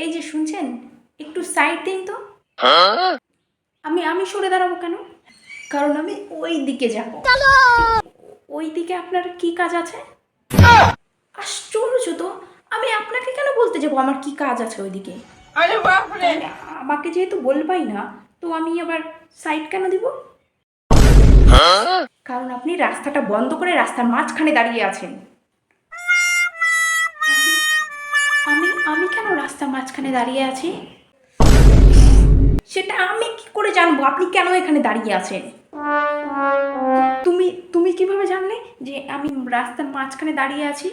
এই যে শুনছেন, একটু সাইড দিন তো। আমি আমি সরে দাঁড়াবো কেন? কারণ আমি ওই দিকে যাব। ওই দিকে আপনার কি কাজ আছে? আশ্চর্য তো, আমি আপনাকে কেন বলতে যাবো আমার কি কাজ আছে ওইদিকে? আমাকে যেহেতু বলবাই না, তো আমি আবার সাইড কেন দিব? কারণ আপনি রাস্তাটা বন্ধ করে রাস্তার মাঝখানে দাঁড়িয়ে আছেন। আমি আমি কেন রাস্তার মাঝখানে দাঁড়িয়ে আছি সেটা আমি কি করে জানবো আপনি কেন এখানে দাঁড়িয়ে আছেন? তুমি তুমি কিভাবে জানলে যে আমি রাস্তার মাঝখানে দাঁড়িয়ে আছি?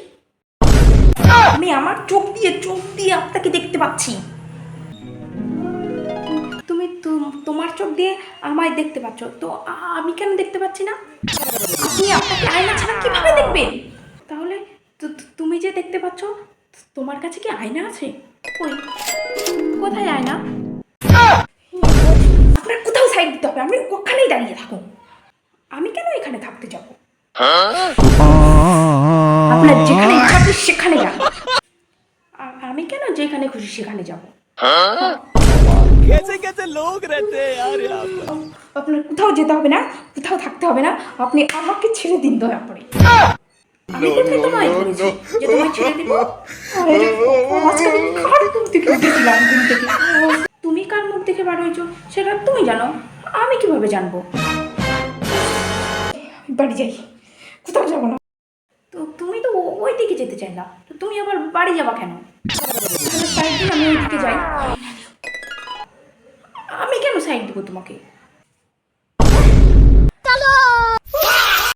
আমি আমার চোখ দিয়ে আপনাকে দেখতে পাচ্ছি। তুমি তোমার চোখ দিয়ে আমায় দেখতে পাচ্ছ তো, আমি কেন দেখতে পাচ্ছি না? আপনি আপনাকে আয়না ছাড়া কিভাবে দেখবেন? তাহলে তুমি যে দেখতে পাচ্ছ, তোমার কাছে কি আয়না আছে? কই, কোথায় আয়না? আপনার কোথাও সাইড দিতে হবে, আপনি ওখানেই দাঁড়িয়ে থাকুন। আমি কেন এখানে থাকতে যাব? আপনার যেখানে ইচ্ছা আপনি সেখানে যান। আমি কেন যেখানে খুশি সেখানে যাব? कैसे कैसे लोग रहते हैं यार यहाँ पर। আপনার কোথাও যেতে হবে না, কোথাও থাকতে হবে না, আপনি আমাকে ছেড়ে দিন দয়া করে। আমি তোকে তোমায় বলেছি যে তোমায় ছেড়ে দিব। আরে, আজকে আমি কার মুখ থেকে উঠেছিলাম ঘুম থেকে? তুমি কার মুখ থেকে বার হয়েছো সেটা তুমি জানো, আমি কিভাবে জানবো? বাড়ি যাই, কোথাও যাবো না। তো তুমি তো ওই দিকে যেতে চাইলা, তো তুমি আবার বাড়ি যাবা কেন? সাইড দিন, আমি ওই দিকে যাই। আমি কেন সাইড দেবো তোমাকে?